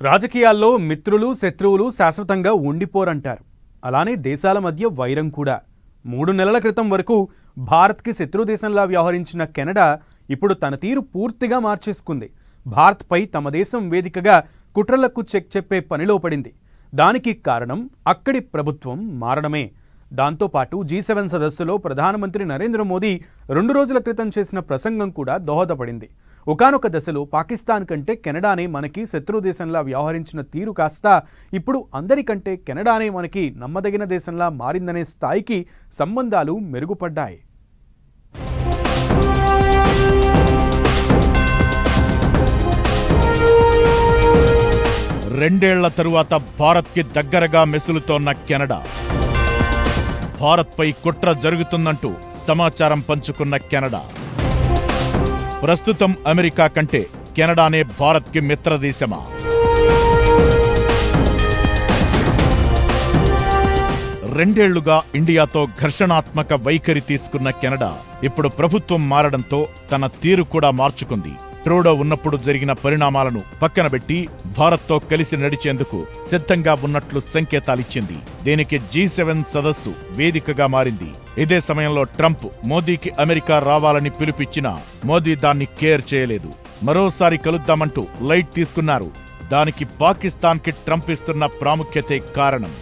రాజకీయాల్లో మిత్రులు శత్రువులు శాశ్వతంగా ఉండిపోరంటారు. అలానే దేశాల మధ్య వైరం కూడా. 3 నెలల క్రితం వరకు భారత్కి శత్రు దేశంలా వ్యవహరించిన కెనడా ఇప్పుడు తన తీరు పూర్తిగా మార్చేసుకుంది. భారత్పై తమ దేశం వేదికగా కుట్రలకు చెక్ చెప్పే పనిలో పడింది. దానికి కారణం అక్కడి ప్రభుత్వం మారడమే. దాంతోపాటు G7 సదస్సులో ప్రధానమంత్రి నరేంద్ర మోదీ 2 రోజుల క్రితం చేసిన ప్రసంగం కూడా దోహదపడింది. ఒకానొక దశలో పాకిస్తాన్ కంటే కెనడానే మనకి శత్రు దేశంలా వ్యవహరించిన తీరు కాస్త ఇప్పుడు అందరికంటే కెనడానే మనకి నమ్మదగిన దేశంలా మారిందనే స్థాయికి సంబంధాలు మెరుగుపడ్డాయి. రెండేళ్ల తరువాత భారత్కి దగ్గరగా మెసులుతోన్న కెనడా, భారత్పై కుట్ర జరుగుతుందంటూ సమాచారం పంచుకున్న కెనడా, ప్రస్తుతం అమెరికా కంటే కెనడానే భారత్కి మిత్రదేశమా? రెండేళ్లుగా ఇండియాతో ఘర్షణాత్మక వైఖరి తీసుకున్న కెనడా ఇప్పుడు ప్రభుత్వం మారడంతో తన తీరు కూడా మార్చుకుంది. ట్రూడో ఉన్నప్పుడు జరిగిన పరిణామాలను పక్కనబెట్టి భారత్తో కలిసి నడిచేందుకు సిద్ధంగా ఉన్నట్లు సంకేతాలిచ్చింది. దీనికి G7 సదస్సు వేదికగా మారింది. ఇదే సమయంలో ట్రంప్ మోదీకి అమెరికా రావాలని పిలుపిచ్చినా మోదీ దాన్ని కేర్ చేయలేదు. మరోసారి కలుద్దామంటూ లైట్ తీసుకున్నారు. దానికి పాకిస్తాన్కి ట్రంప్ ఇస్తున్న ప్రాముఖ్యతే కారణం.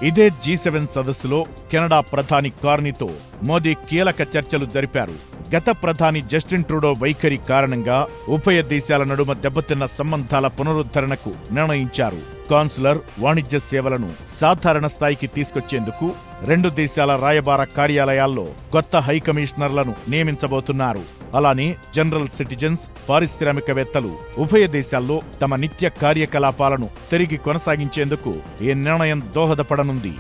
ఇదే G7 సదస్సులో కెనడా ప్రధాని కార్నీతో మోదీ కీలక చర్చలు జరిపారు. గత ప్రధాని జస్టిన్ ట్రూడో వైఖరి కారణంగా ఉభయ దేశాల నడుమ దెబ్బతిన్న సంబంధాల పునరుద్ధరణకు నిర్ణయించారు. కాన్సులర్, వాణిజ్య సేవలను సాధారణ స్థాయికి తీసుకొచ్చేందుకు 2 దేశాల రాయబార కార్యాలయాల్లో కొత్త హైకమిషనర్లను నియమించబోతున్నారు. అలానే జనరల్ సిటిజన్స్, పారిశ్రామికవేత్తలు ఉభయ దేశాల్లో తమ నిత్య కార్యకలాపాలను తిరిగి కొనసాగించేందుకు ఈ నిర్ణయం దోహదపడనుంది.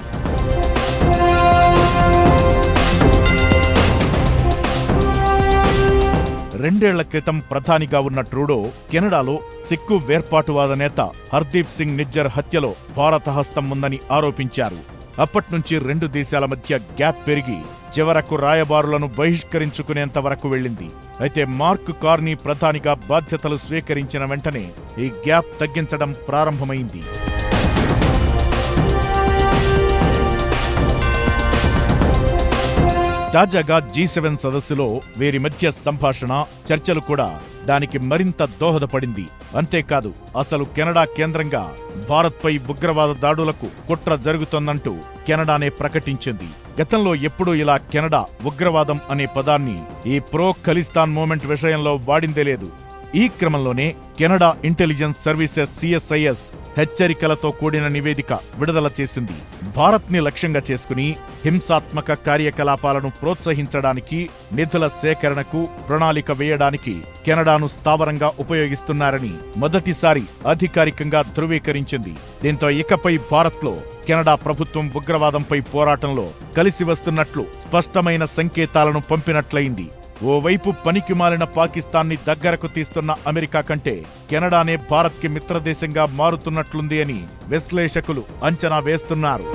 రెండేళ్ల క్రితం ప్రధానిగా ఉన్న ట్రూడో కెనడాలో సిక్కు వేర్పాటువాద నేత హర్దీప్ సింగ్ నిజ్జర్ హత్యలో భారత హస్తం ఉందని ఆరోపించారు. అప్పట్నుంచి 2 దేశాల మధ్య గ్యాప్ పెరిగి చివరకు రాయబారులను బహిష్కరించుకునేంత వరకు వెళ్ళింది. అయితే మార్క్ కార్నీ ప్రధానిగా బాధ్యతలు స్వీకరించిన వెంటనే ఈ గ్యాప్ తగ్గించడం ప్రారంభమైంది. తాజాగా G7 సదస్సులో వీరి మధ్య సంభాషణ, చర్చలు కూడా దానికి మరింత దోహదపడింది. అంతేకాదు, అసలు కెనడా కేంద్రంగా భారత్పై ఉగ్రవాద దాడులకు కుట్ర జరుగుతోందంటూ కెనడానే ప్రకటించింది. గతంలో ఎప్పుడూ ఇలా కెనడా ఉగ్రవాదం అనే పదాన్ని ఈ ప్రో ఖలిస్తాన్ మూమెంట్ విషయంలో వాడిందే లేదు. ఈ క్రమంలోనే కెనడా ఇంటెలిజెన్స్ సర్వీసెస్ CSIS హెచ్చరికలతో కూడిన నివేదిక విడుదల చేసింది. భారత్ని లక్ష్యంగా చేసుకుని హింసాత్మక కార్యకలాపాలను ప్రోత్సహించడానికి, నిధుల సేకరణకు ప్రణాళిక వేయడానికి కెనడాను స్థావరంగా ఉపయోగిస్తున్నారని మొదటిసారి అధికారికంగా ధృవీకరించింది. దీంతో ఇకపై భారత్లో కెనడా ప్రభుత్వం ఉగ్రవాదంపై పోరాటంలో కలిసి వస్తున్నట్లు స్పష్టమైన సంకేతాలను పంపినట్లయింది. ఓవైపు పనికిమాలిన పాకిస్తాన్ని దగ్గరకు తీస్తున్న అమెరికా కంటే కెనడానే భారత్కి మిత్రదేశంగా మారుతున్నట్లుంది అని విశ్లేషకులు అంచనా వేస్తున్నారు.